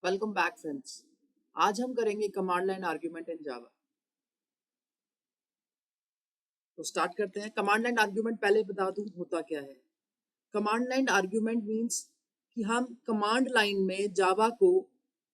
Welcome back friends. आज हम करेंगे कमांड लाइन आर्ग्यूमेंट इन जावा। तो स्टार्ट करते हैं। कमांड लाइन आर्ग्यूमेंट पहले बता दूं होता क्या है। कमांड लाइन आर्ग्यूमेंट मींस कि हम कमांड लाइन में जावा को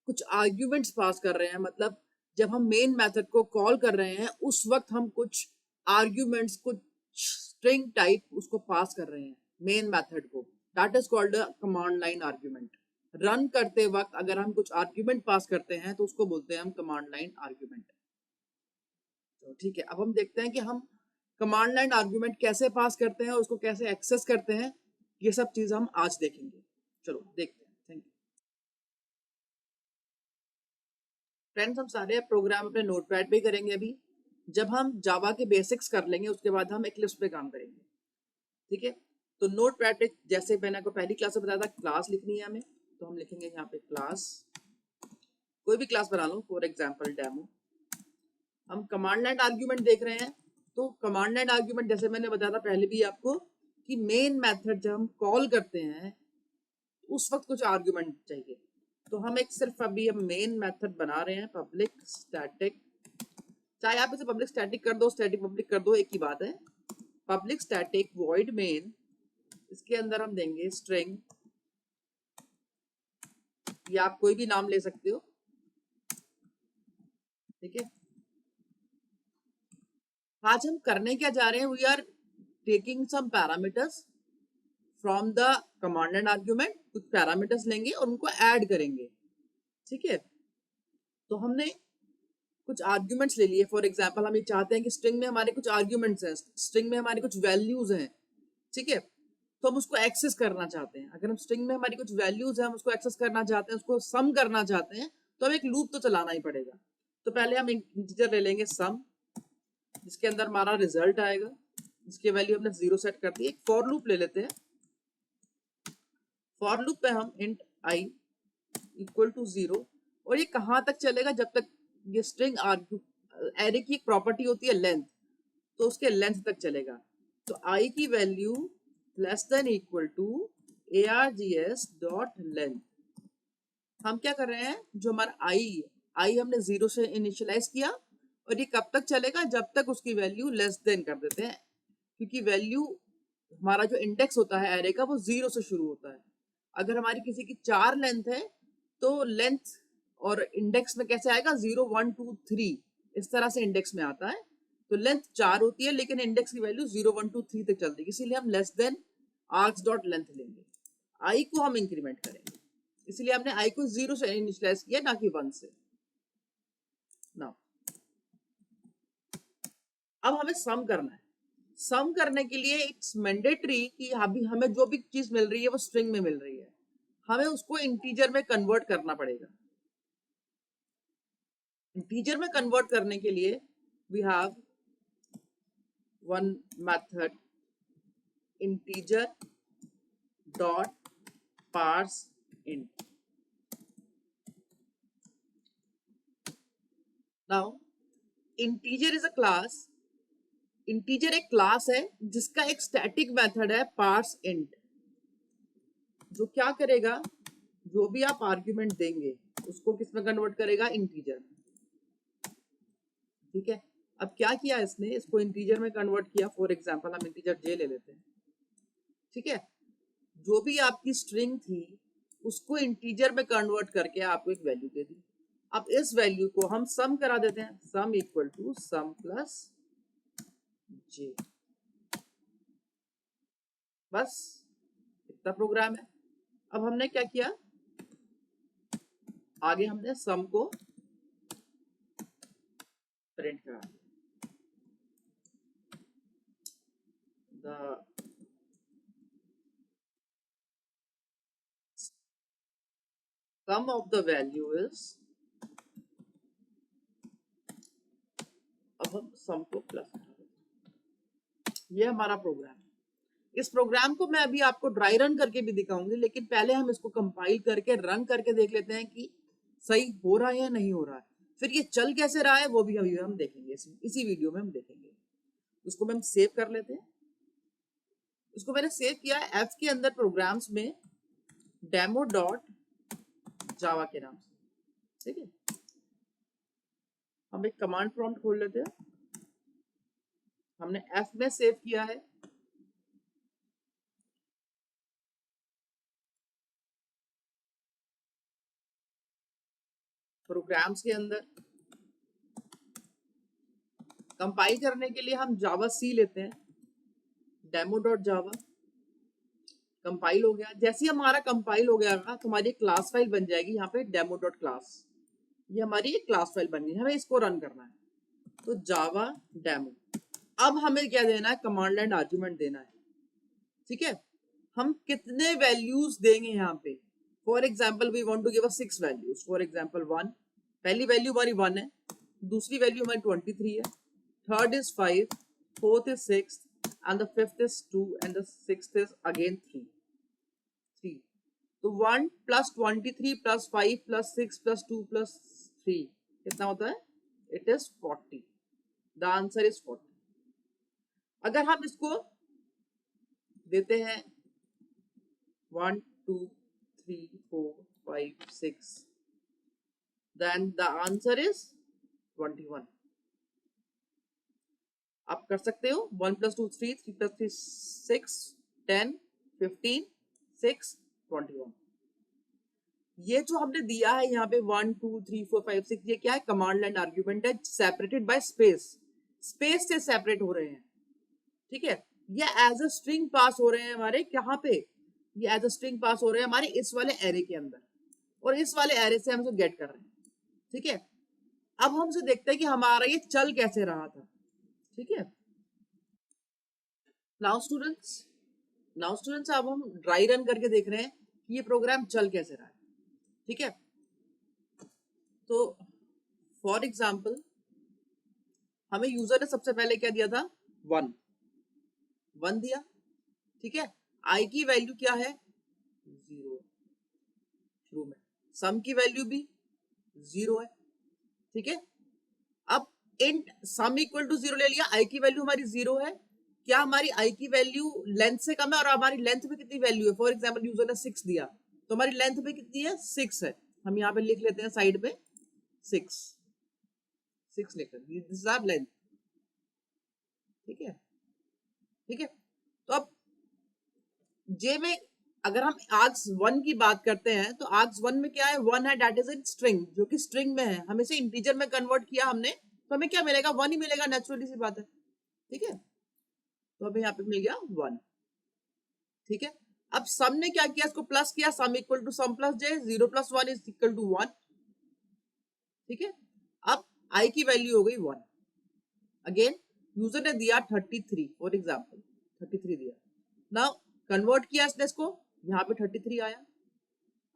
कुछ आर्ग्यूमेंट्स पास कर रहे हैं। मतलब जब हम मेन मेथड को कॉल कर रहे हैं उस वक्त हम कुछ आर्ग्यूमेंट्स, कुछ स्ट्रिंग टाइप उसको पास कर रहे हैं मेन मेथड को। That is called a command line argument. Run करते वक्त अगर हम कुछ आर्ग्यूमेंट पास करते हैं तो उसको बोलते हैं हम कमांड लाइन आर्ग्यूमेंट। तो ठीक है, अब हम देखते हैं कि हम कमांड लाइन आर्ग्यूमेंट कैसे पास करते हैं और उसको कैसे एक्सेस करते हैं। ये सब चीज हम आज देखेंगे। चलो देखते हैं। Thank you friends. हम सारे प्रोग्राम अपने नोटपैड पे करेंगे अभी। जब हम जावा के बेसिक्स कर लेंगे उसके बाद हम एक्लिप्स पे काम करेंगे। ठीक है, तो नोटपैड पे जैसे मैंने आपको पहली क्लास में बताया था क्लास लिखनी है हमें, तो हम लिखेंगे यहाँ पे क्लास। कोई भी क्लास बना लो, फॉर एग्जांपल डेमो। हम कमांड लाइन आर्ग्यूमेंट देख रहे हैं, तो कमांड लाइन आर्ग्यूमेंट जैसे मैंने बताया था पहले भी आपको कि मेन मेथड जब हम कॉल करते हैं उस वक्त कुछ आर्ग्यूमेंट चाहिए। तो हम एक सिर्फ अभी हम मेन मेथड बना रहे हैं पब्लिक स्टैटिक। चाहे आप इसे पब्लिक स्टैटिक कर दो, स्टैटिक पब्लिक कर दो, एक ही बात है। पब्लिक स्टैटिक वॉइड मेन, इसके अंदर हम देंगे स्ट्रिंग, या आप कोई भी नाम ले सकते हो। ठीक है, आज हम करने क्या जा रहे हैं, we are taking some parameters from the command line argument. कुछ पैरामीटर्स लेंगे और उनको ऐड करेंगे। ठीक है, तो हमने कुछ आर्ग्यूमेंट्स ले लिए। फॉर एग्जांपल हम ये चाहते हैं कि स्ट्रिंग में हमारे कुछ आर्ग्यूमेंट्स हैं, स्ट्रिंग में हमारी कुछ वैल्यूज हैं। ठीक है, तो हम उसको एक्सेस करना चाहते हैं। अगर हम स्ट्रिंग में हमारी कुछ वैल्यूज हैं, हम उसको एक्सेस करना चाहते हैं, उसको सम करना चाहते हैं, तो हम एक लूप तो चलाना ही पड़ेगा। तो पहले हम एक इंटीजर ले लेंगे सम, जिसके अंदर हमारा रिजल्ट आएगा, जिसकी वैल्यू हमने 0 सेट कर दी। एक फॉर लूप ले लेते हैं। फॉर लूप पे हम इंट आई इक्वल टू 0, और ये कहां तक चलेगा, जब तक ये स्ट्रिंग एरे की एक प्रॉपर्टी होती है लेंथ, तो उसके लेंथ तक चलेगा। तो आई की value less than equal to args dot length. हम क्या कर रहे हैं, जो हमारा आई हमने 0 से इनिशियलाइज किया, और ये कब तक चलेगा, जब तक उसकी वैल्यू लेस देन कर देते हैं। क्योंकि वैल्यू हमारा जो इंडेक्स होता है एरे का वो 0 से शुरू होता है। अगर हमारी किसी की 4 लेंथ है तो लेंथ और इंडेक्स में कैसे आएगा, 0 1 2 3 इस तरह से इंडेक्स में आता है। तो लेंथ 4 होती है लेकिन इंडेक्स की वैल्यू 0 1 2 3 तक चलती है, इसीलिए हम less than arcs dot length लेंगे। आई को हम इंक्रीमेंट करेंगे, इसलिए हमने आई को 0 से इनिशियलाइज किया, ना कि 1 से। ना अब हमें सम करना है। सम करने के लिए इट्स मैंडेटरी कि अभी हमें जो भी चीज मिल रही है वो स्ट्रिंग में मिल रही है, हमें उसको इंटीजर में कन्वर्ट करना पड़ेगा। इंटीजर में कन्वर्ट करने के लिए we have one method integer dot parse int. Now integer is a class. Integer एक क्लास है जिसका एक स्टैटिक मेथड है पार्स इंट, जो क्या करेगा, जो भी आप आर्ग्यूमेंट देंगे उसको किस में कन्वर्ट करेगा, इंटीजर में। ठीक है, अब क्या किया इसने, इसको इंटीजर में कन्वर्ट किया। फॉर एग्जांपल हम इंटीजर जे ले लेते हैं। ठीक है, जो भी आपकी स्ट्रिंग थी उसको इंटीजर में कन्वर्ट करके आपको एक वैल्यू दे दी। अब इस वैल्यू को हम सम करा देते हैं, sum equal to sum plus J. बस इतना प्रोग्राम है। अब हमने क्या किया, आगे हमने सम को प्रिंट करा दिया। The sum of the value is, अब हम सम को प्लस करा देते। ये हमारा प्रोग्राम है। इस प्रोग्राम को मैं अभी आपको ड्राई रन करके भी दिखाऊंगी, लेकिन पहले हम इसको कंपाइल करके रन करके देख लेते हैं कि सही हो रहा है या नहीं हो रहा है। फिर ये चल कैसे रहा है वो भी अभी हम देखेंगे, इसी वीडियो में हम देखेंगे। उसको हम सेव कर लेते हैं। इसको मैंने सेव किया है एफ के अंदर प्रोग्राम्स में डेमो डॉट जावा के नाम से। ठीक है, हम एक कमांड प्रॉम्प्ट खोल लेते हैं, हमने F में सेव किया है। प्रोग्राम्स के अंदर कंपाइल करने के लिए हम जावा सी लेते हैं, demo.java। कंपाइल हो गया, जैसे ही हमारा कंपाइल हो गया तो हमारी क्लास फाइल बन जाएगी यहाँ पे demo.class। ये हमारी एक क्लास फाइल बन गई, हमें इसको रन करना है। तो जावा डेमो, अब हमें क्या देना है, कमांड लाइन आर्गुमेंट देना है। ठीक है, हम कितने वैल्यूज देंगे यहाँ पे। For example we want to give us 6 values. For example 1, पहली वैल्यू हमारी 1 है, दूसरी वैल्यू हमारी 23 है, third is 5, fourth is 6 and the fifth is 2 and the sixth is again 3। तो 1 plus 23 plus 5 plus 6 plus 2 plus 3 कितना होता है, it is 40। The answer is 40। अगर हम इसको देते हैं 1 2 3 4 5 6, then the answer is 21। आप कर सकते हो 1 प्लस 2 3, 3 प्लस 3 6, 10 15 6 21। ये जो हमने दिया है यहाँ पे 1 2 3 4 5 6, ये क्या है, कमांड लाइन आर्ग्यूमेंट है, सेपरेटेड बाय स्पेस। स्पेस से सेपरेट हो रहे हैं। ठीक है, ये एज अ स्ट्रिंग पास हो रहे हैं हमारे, कहाँ पे, ये एज अ स्ट्रिंग पास हो रहे हैं हमारे इस वाले एरे के अंदर, और इस वाले एरे से हम इसे गेट कर रहे हैं। ठीक है, अब हमसे देखते हैं कि हमारा ये चल कैसे रहा था। ठीक है, नाउ स्टूडेंट्स अब हम ड्राई रन करके देख रहे हैं कि ये प्रोग्राम चल कैसे रहा है। ठीक है, तो फॉर एग्जाम्पल हमें यूजर ने सबसे पहले क्या दिया था, 1 दिया। ठीक है, आई की वैल्यू क्या है, 0 शुरू में, सम की वैल्यू भी 0 है। ठीक है, अब इंट सम इक्वल टू 0 ले लिया, आई की वैल्यू हमारी 0 है। क्या हमारी आई की वैल्यू लेंथ से कम है, और हमारी लेंथ में कितनी वैल्यू है, फॉर एग्जाम्पल यूजर ने 6 दिया, तो हमारी लेंथ में कितनी है, 6 है। हम यहाँ पे लिख लेते हैं साइड पे 6 लिख लेते हैं, दिस इज आवर लेंथ। ठीक है, ठीक है, तो अब जे में अगर हम आर्ग्स 1 की बात करते हैं, तो आर्ग्स 1 में क्या है, 1 है, दैट इज इन स्ट्रिंग, जो कि स्ट्रिंग में है, हम इसे इंटीजर में कन्वर्ट किया हमने, तो हमें क्या मिलेगा, 1 ही मिलेगा, नेचुरली सी बात है। ठीक है, तो हमें यहाँ पे मिल गया 1। ठीक है, अब सम ने क्या किया, इसको प्लस किया, sum equal to sum plus J, 0 plus 1 is equal to 1। ठीक है, अब आई की वैल्यू हो गई 1। अगेन यूजर ने दिया 33, फॉर एग्जाम्पल 33 दिया, नाउ कन्वर्ट किया इसने इसको, यहाँ पे 33 आया।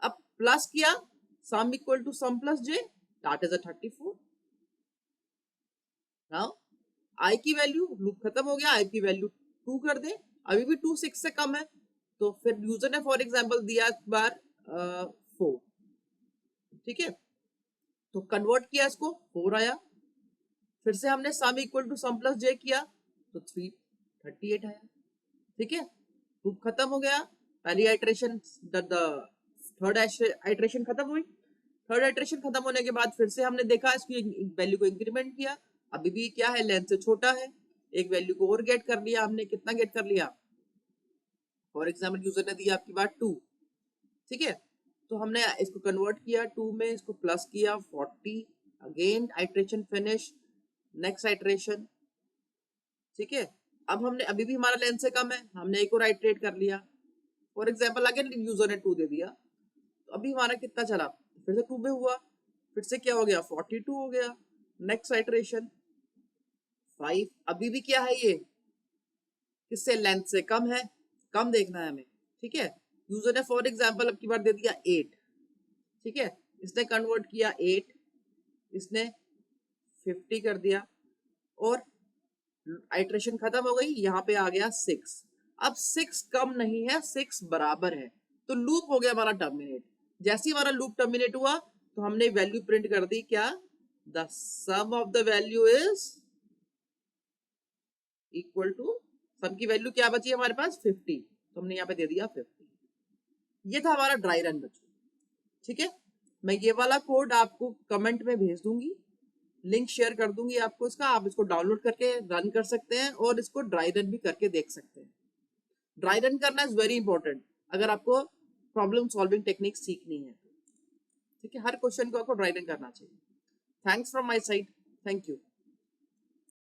अब प्लस किया, sum equal to sum plus J, that is a 34। Now I की वैल्यू, लूप खत्म हो गया, आई की वैल्यू 2 कर दे, अभी भी 2 6 से कम है, तो फिर यूजर ने फॉर एग्जाम्पल दिया एक बार 4। ठीक है, तो कन्वर्ट किया इसको, 4 आया। फिर से हमने sum equal to sum plus J किया, तो 38 आया। ठीक है, लूप खत्म हो गया, पहली आइटरेशन, थर्ड आइटरेशन खत्म हुई। थर्ड आइटरेशन खत्म होने के बाद फिर से हमने देखा, इसकी वैल्यू को इंक्रीमेंट किया, अभी भी क्या है, लेंथ से छोटा है, एक वैल्यू को और गेट कर लिया हमने, कितना गेट कर लिया, फॉर एग्जाम्पल यूजर ने दिया आपकी बात 2। ठीक है, तो हमने इसको कन्वर्ट किया 2 में, इसको प्लस किया 40, again iteration finish, next iteration. ठीक है, अब हमने अभी भी हमारा लेंथ से कम है, हमने एक और आइटरेट कर लिया, फॉर एग्जाम्पल अगेन यूजर ने 2 दे दिया, तो अभी हमारा कितना चला, फिर से 2 में हुआ, फिर से क्या हो गया, 42 हो गया, नेक्स्ट आइटरेशन 5, अभी भी क्या है, ये किससे, लेंथ से कम है, कम देखना है हमें। ठीक है, यूजर ने फॉर एग्जाम्पल अब की बार दे दिया 8। ठीक है, इसने कन्वर्ट किया 8, इसने 50 कर दिया, और आइटरेशन खत्म हो गई, यहाँ पे आ गया 6। अब 6 कम नहीं है, 6 बराबर है, तो लूप हो गया हमारा टर्मिनेट। जैसे ही हमारा लूप टर्मिनेट हुआ, तो हमने वैल्यू प्रिंट कर दी, क्या, the sum of the value is equal to, sum की वैल्यू क्या बची हमारे पास, 50, तो हमने यहाँ पे दे दिया 50। ये था हमारा ड्राई रन बच्चों। ठीक है, मैं ये वाला कोड आपको कमेंट में भेज दूंगी, लिंक शेयर कर दूंगी आपको इसका, आप इसको डाउनलोड करके रन कर सकते हैं और इसको ड्राई रन भी करके देख सकते हैं। ड्राई रन करना इज वेरी इंपॉर्टेंट अगर आपको प्रॉब्लम सॉल्विंग टेक्निक सीखनी है। ठीक है, हर क्वेश्चन को आपको ड्राई रन करना चाहिए। Thanks from my side, thank you.